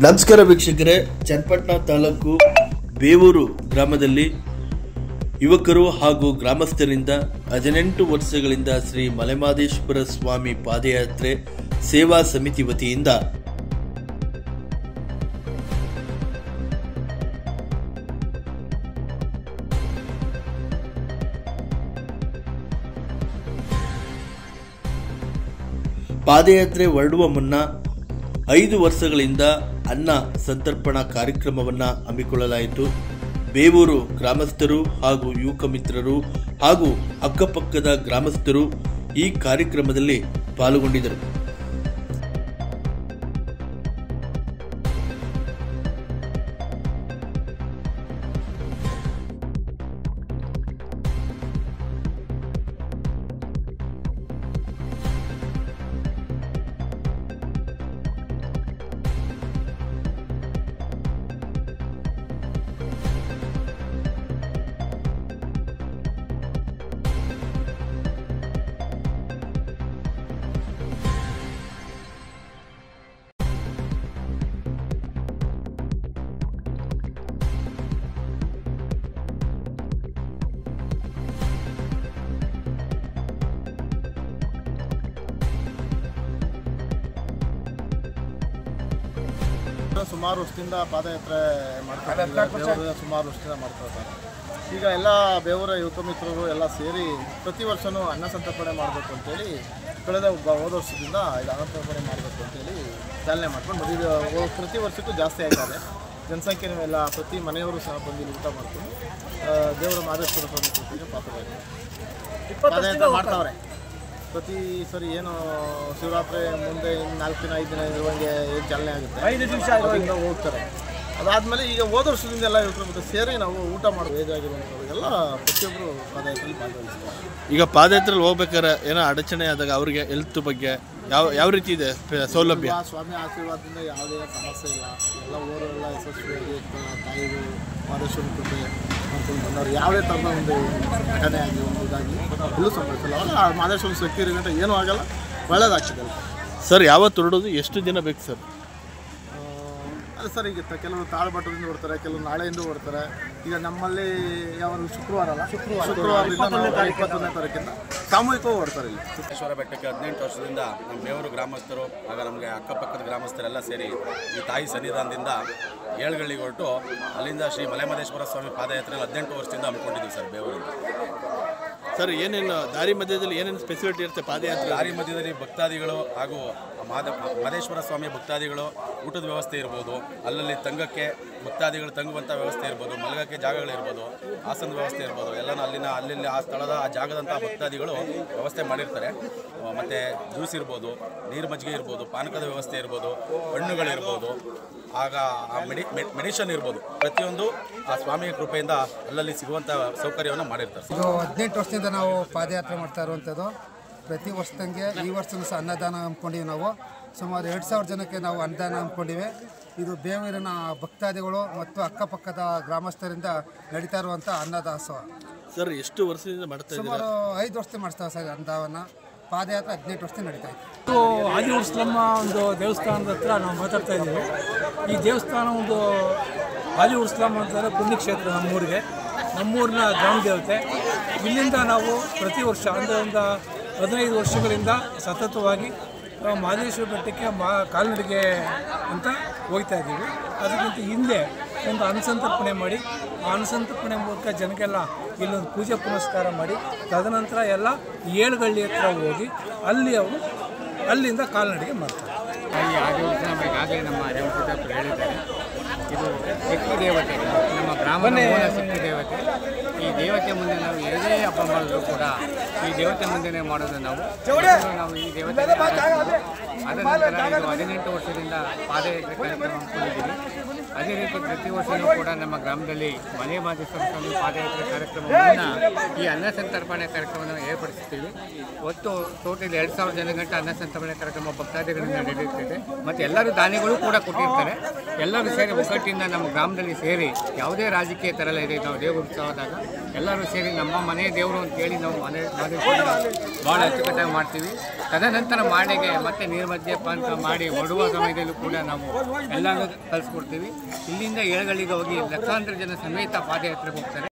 ನಮಸ್ಕಾರ ವೀಕ್ಷಕರೇ, ಚನ್ನಪಟ್ಟಣ ತಾಲೂಕು ಬೇವೂರು ಗ್ರಾಮದಲ್ಲಿ ಯುವಕರು ಹಾಗೂ ಗ್ರಾಮಸ್ಥರಿಂದ 18 ವರ್ಷಗಳಿಂದ ಶ್ರೀ ಮಲೆಮಹದೇಶ್ವರ ಸ್ವಾಮಿ ಪಾದಯಾತ್ರೆ ಸೇವಾ ಸಮಿತಿ ವತಿಯಿಂದ ಪಾದಯಾತ್ರೆ ಹೊರಡುವ ಮುನ್ನ 5 ವರ್ಷಗಳಿಂದ ಅನ್ನ ಸಂತರ್ಪಣಾ ಕಾರ್ಯಕ್ರಮವನ್ನು ಹಮ್ಮಿಕೊಳ್ಳಲಾಯಿತು. ಬೇವೂರು ಗ್ರಾಮಸ್ಥರು ಹಾಗೂ ಯುವಕ ಮಿತ್ರರು ಹಾಗೂ ಅಕ್ಕಪಕ್ಕದ ಗ್ರಾಮಸ್ಥರು ಈ ಕಾರ್ಯಕ್ರಮದಲ್ಲಿ ಪಾಲ್ಗೊಂಡಿದ್ದರು. ಸುಮಾರು ವರ್ಷದಿಂದ ಪಾದಯಾತ್ರೆ ಮಾಡ್ತಾರೆ, ಸುಮಾರು ವರ್ಷದಿಂದ ಮಾಡ್ತಾರೆ. ಈಗ ಎಲ್ಲ ಬೇವೂರ ಯುವಕ ಮಿತ್ರರು ಎಲ್ಲ ಸೇರಿ ಪ್ರತಿ ವರ್ಷವೂ ಅನ್ನ ಸಂತರ್ಪಣೆ ಮಾಡಬೇಕು ಅಂತೇಳಿ ಕಳೆದ ಹೋದ ವರ್ಷದಿಂದ ಇದು ಅನ್ನ ಸಂತರ್ಪಣೆ ಮಾಡಬೇಕು ಅಂತೇಳಿ ಚಾಲನೆ ಮಾಡ್ಕೊಂಡು ಬಂದಿದ್ದು. ಪ್ರತಿ ವರ್ಷಕ್ಕೂ ಜಾಸ್ತಿ ಆಗ್ತದೆ ಜನಸಂಖ್ಯೆ ಎಲ್ಲ, ಪ್ರತಿ ಮನೆಯವರು ಸಹ ಬಂದು ಊಟ ಮಾಡ್ಕೊಂಡು ದೇವರ ಮಹದೇಶ್ವರ ಸ್ವಾಮಿ ಕೃಪೆಗೆ ಪಾದಯಾತ್ರೆ ಮಾಡ್ತಾವ್ರೆ. ಪ್ರತಿ ಸರಿ ಏನು ಶಿವರಾತ್ರಿ ಮುಂದೆ 4 ದಿನ 5 ದಿನ ಇರುವಂಗೆ ಏನು ಚಾಲನೆ ಆಗುತ್ತೆ, 5 ನಿಮಿಷ ಹೋಗ್ತಾರೆ. ಅದಾದಮೇಲೆ ಈಗ ಹೋದ ವರ್ಷದಿಂದ ಎಲ್ಲ ಯುವಕರ ಮತ್ತೆ ಸೇರಿ ನಾವು ಊಟ ಮಾಡೋದು ಬೇಜಾಗಿರುವಂಥವ್ರಿಗೆಲ್ಲ ಪ್ರತಿಯೊಬ್ಬರು ಪಾದಯಾತ್ರೆಯಲ್ಲಿ ಭಾಗವಹಿಸ್ತಾರೆ. ಈಗ ಪಾದಯಾತ್ರೆಯಲ್ಲಿ ಹೋಗ್ಬೇಕಾದ್ರೆ ಏನೋ ಅಡಚಣೆ ಆದಾಗ ಅವರಿಗೆ ಹೆಲ್ತ್ ಬಗ್ಗೆ ಯಾವ ರೀತಿ ಇದೆ ಸೌಲಭ್ಯ? ಸ್ವಾಮಿ ಆಶೀರ್ವಾದದಿಂದ ಯಾವುದೇ ಸಮಸ್ಯೆ ಇಲ್ಲ. ಎಲ್ಲ ಊರೆಲ್ಲ ಯಶಸ್ವಿಯಾಗಿ ತಾಯಿದು ಮಹದೇಶ್ವರ ಕೃಪೆ ಮಾಡ್ಕೊಂಡು ಬಂದವರು ಯಾವುದೇ ಥರದ ಒಂದು ಘಟನೆ ಆಗಲಿ ಒಂದು ಇದಾಗಲಿ ಎಲ್ಲೂ ಸಂಭವಿಸಲ್ಲ. ಅವಾಗ ಮಹದೇಶ್ವರ ಶಕ್ತಿ ಇರೋಂಥ ಏನೂ ಆಗಲ್ಲ, ಒಳ್ಳೆಯದಾಗ್ತದೆ. ಸರ್, ಯಾವತ್ತು ಹೊರಡೋದು, ಎಷ್ಟು ದಿನ ಬೇಕು ಸರ್? ಅದು ಸರ್, ಈಗ ಕೆಲವರು ತಾಳ್ಬಟ್ಟದಿಂದ ಬರ್ತಾರೆ, ಕೆಲವರು ನಾಳೆಯಿಂದ ಬರ್ತಾರೆ. ಈಗ ನಮ್ಮಲ್ಲಿ ಯಾವ ಶುಕ್ರವಾರದಿಂದ 21ನೇ ತಾರೀಕಿಂದ ಸಾಮೂಹಿಕವಾಗಿ ಹೊರಡ್ತಾರೆ. ಇಲ್ಲಿ ಸಿದ್ದೇಶ್ವರ ಬೆಟ್ಟಕ್ಕೆ 18 ವರ್ಷದಿಂದ ನಮ್ಮ ಬೇವೂರು ಗ್ರಾಮಸ್ಥರು ಆಗ ನಮಗೆ ಅಕ್ಕಪಕ್ಕದ ಗ್ರಾಮಸ್ಥರೆಲ್ಲ ಸೇರಿ ಈ ತಾಯಿ ಸನ್ನಿಧಾನದಿಂದ ಏಳುಗಳಿಗೆ ಹೊರಟು ಅಲ್ಲಿಂದ ಶ್ರೀ ಮಲೆಮಹದೇಶ್ವರ ಸ್ವಾಮಿ ಪಾದಯಾತ್ರೆಯಲ್ಲಿ 18 ವರ್ಷದಿಂದ ಹಮ್ಮಿಕೊಂಡಿದ್ದೀವಿ ಸರ್ ಬೇವೂರಿಂದ. ಸರ್, ಏನೇನು ದಾರಿ ಮಧ್ಯದಲ್ಲಿ ಏನೇನು ಸ್ಪೆಸಿಲಿಟಿ ಇರುತ್ತೆ ಪಾದಯಾತ್ರೆ? ದಾರಿ ಮಧ್ಯದಲ್ಲಿ ಭಕ್ತಾದಿಗಳು ಹಾಗೂ ಮಹದೇಶ್ವರ ಸ್ವಾಮಿ ಭಕ್ತಾದಿಗಳು ಊಟದ ವ್ಯವಸ್ಥೆ ಇರ್ಬೋದು, ಅಲ್ಲಲ್ಲಿ ತಂಗಕ್ಕೆ ಭಕ್ತಾದಿಗಳು ತಂಗುವಂಥ ವ್ಯವಸ್ಥೆ ಇರ್ಬೋದು, ಮಲಗಕ್ಕೆ ಜಾಗಗಳಿರ್ಬೋದು, ಆಸನದ ವ್ಯವಸ್ಥೆ ಇರ್ಬೋದು, ಎಲ್ಲನೂ ಅಲ್ಲಿ ಆ ಸ್ಥಳದ ಆ ಜಾಗದಂಥ ಭಕ್ತಾದಿಗಳು ವ್ಯವಸ್ಥೆ ಮಾಡಿರ್ತಾರೆ. ಮತ್ತು ಜ್ಯೂಸ್ ಇರ್ಬೋದು, ನೀರು ಮಜ್ಜಿಗೆ ಇರ್ಬೋದು, ಪಾನಕದ ವ್ಯವಸ್ಥೆ ಇರ್ಬೋದು, ಹಣ್ಣುಗಳಿರ್ಬೋದು, ಆಗ ಆ ಮೆಡಿಷನ್ ಇರ್ಬೋದು, ಪ್ರತಿಯೊಂದು ಆ ಸ್ವಾಮಿಯ ಕೃಪೆಯಿಂದ ಅಲ್ಲಲ್ಲಿ ಸಿಗುವಂಥ ಸೌಕರ್ಯವನ್ನು ಮಾಡಿರ್ತಾರೆ. ಇದು 18 ವರ್ಷದಿಂದ ನಾವು ಪಾದಯಾತ್ರೆ ಮಾಡ್ತಾ ಇರುವಂಥದ್ದು. ಪ್ರತಿ ವರ್ಷದಂಗೆ ಈ ವರ್ಷವೂ ಸಹ ಅನ್ನದಾನ ಹಮ್ಮಿಕೊಂಡಿವಿ. ನಾವು ಸುಮಾರು 2000 ಜನಕ್ಕೆ ನಾವು ಅನ್ನದಾನ ಹಮ್ಮಿಕೊಂಡಿವೆ. ಇದು ಬೇವೂರಿನ ಭಕ್ತಾದಿಗಳು ಮತ್ತು ಅಕ್ಕಪಕ್ಕದ ಗ್ರಾಮಸ್ಥರಿಂದ ನಡೀತಾ ಇರುವಂಥ ಅನ್ನದಾಸೋಹ. ಸರ್, ಎಷ್ಟು ವರ್ಷದಿಂದ ಮಾಡ್ತಾ ಇದ್ದೀರಾ? ಸುಮಾರು 5 ವರ್ಷದಿಂದ ಮಾಡ್ತಾವೆ ಸರ್ ಅನ್ನದಾನ. ಪಾದಯಾತ್ರೆ 18 ವರ್ಷದಿಂದ ನಡೀತಾ ಇತ್ತು. ಆದಿವರ್ಸ್ಲಮ್ಮ ಒಂದು ದೇವಸ್ಥಾನದ ಹತ್ರ ನಾವು ಮಾತಾಡ್ತಾ ಇದ್ದೀವಿ. ಈ ದೇವಸ್ಥಾನ ಒಂದು ಆದಿವರ್ಸ್ಲಮ್ಮ ಅಂತಂದರೆ ಪುಣ್ಯಕ್ಷೇತ್ರ ನಮ್ಮೂರಿಗೆ, ನಮ್ಮೂರಿನ ಗ್ರಾಮ ದೇವತೆ. ಇಲ್ಲಿಂದ ನಾವು ಪ್ರತಿ ವರ್ಷ ಅಂದರೆ ಒಂದು 15 ವರ್ಷಗಳಿಂದ ಸತತವಾಗಿ ಮಹದೇಶ್ವರ ಬೆಟ್ಟಕ್ಕೆ ಕಾಲ್ನಡಿಗೆ ಅಂತ ಹೋಗ್ತಾ ಇದ್ದೀವಿ. ಅದಕ್ಕಿಂತ ಹಿಂದೆ ಒಂದು ಅನ್ನಸಂತರ್ಪಣೆ ಮಾಡಿ, ಆ ಅನ್ನಸಂತರ್ಪಣೆ ಮೂಲಕ ಜನಕ್ಕೆಲ್ಲ ಇಲ್ಲೊಂದು ಪೂಜೆ ಪುನಸ್ಕಾರ ಮಾಡಿ, ತದನಂತರ ಎಲ್ಲ ಏಳುಗಳ್ಳಿ ಹತ್ರ ಹೋಗಿ ಅಲ್ಲಿ ಅವರು ಅಲ್ಲಿಂದ ಕಾಲ್ನಡಿಗೆ ಮಾಡ್ತಾರೆ. ಈ ಆದಿವರ್ಸ್ಲಮ್ಮ ಈಗಾಗಲೇ ನಮ್ಮ ದೇವಸ್ಥಾನರು ಹೇಳಿದ್ದಾರೆ. ಇದು ಶಕ್ತಿ ದೇವತೆ, ನಮ್ಮ ಗ್ರಾಮದ ಮೂಲ ಶಕ್ತಿ ದೇವತೆ. ಈ ದೇವತೆ ಮುಂದೆ ನಾವು ಯಾವುದೇ ಹಬ್ಬ ಮಾಡಿದ್ರು ಕೂಡ ಈ ದೇವತೆ ಮುಂದೆನೇ ಮಾಡೋದು. ನಾವು ಈ ದೇವತೆ ಅದ ನಂತರ ಇದು 18 ವರ್ಷದಿಂದ ಪಾದಯಾತ್ರೆ ಕಾರ್ಯಕ್ರಮ ಹಮ್ಮಿಕೊಂಡಿದ್ದೀವಿ. ಅದೇ ರೀತಿ ಪ್ರತಿ ವರ್ಷವೂ ಕೂಡ ನಮ್ಮ ಗ್ರಾಮದಲ್ಲಿ ಮಲೆಮಹದೇಶ್ವರ ಸ್ವಾಮಿ ಪಾದಯಾತ್ರೆ ಕಾರ್ಯಕ್ರಮವನ್ನು ಈ ಅನ್ನ ಸಂತರ್ಪಣೆ ಕಾರ್ಯಕ್ರಮವನ್ನು ಏರ್ಪಡಿಸುತ್ತೀವಿ. ಒಟ್ಟು ಟೋಟಲ್ 2000 ಜನಗಂಟ ಅನ್ನ ಸಂತರ್ಪಣೆ ಕಾರ್ಯಕ್ರಮ ಭಕ್ತಾದಿಗಳಿಂದ ನಡೆಯುತ್ತಿದೆ. ಮತ್ತು ಎಲ್ಲರೂ ದಾನಿಗಳು ಕೂಡ ಕೊಟ್ಟಿರ್ತಾರೆ. ಎಲ್ಲರೂ ಸೇರಿ ಒಗ್ಗಟ್ಟಿಂದ ನಮ್ಮ ಗ್ರಾಮದಲ್ಲಿ ಸೇರಿ ಯಾವುದೇ ರಾಜಕೀಯ ತರಲ್ಲ ಇದೆ. ನಾವು ದೇವ ಉತ್ಸವದಾಗ ಎಲ್ಲರೂ ಸೇರಿ ನಮ್ಮ ಮನೆ ದೇವರು ಅಂತೇಳಿ ನಾವು ಮಾದೇಶ್ವರ ಭಾಳ ಅಚ್ಚುಕಟ್ಟಾಗಿ ಮಾಡ್ತೀವಿ. ತದನಂತರ ಮಾಡೆಗೆ ಮತ್ತೆ ನೀರ್ಮದ್ಯಪ್ಪ ಅಂತ ಮಾಡಿ ಹೊರಡುವ ಸಮಯದಲ್ಲೂ ಕೂಡ ನಾವು ಎಲ್ಲನೂ ಕಲಿಸ್ಕೊಡ್ತೀವಿ. ಇಲ್ಲಿಂದ ಏಳುಗಳಿಗೆ ಹೋಗಿ ಲಕ್ಷಾಂತರ ಜನ ಸಮೇತ ಪಾದಯಾತ್ರೆಗೆ ಹೋಗ್ತಾರೆ.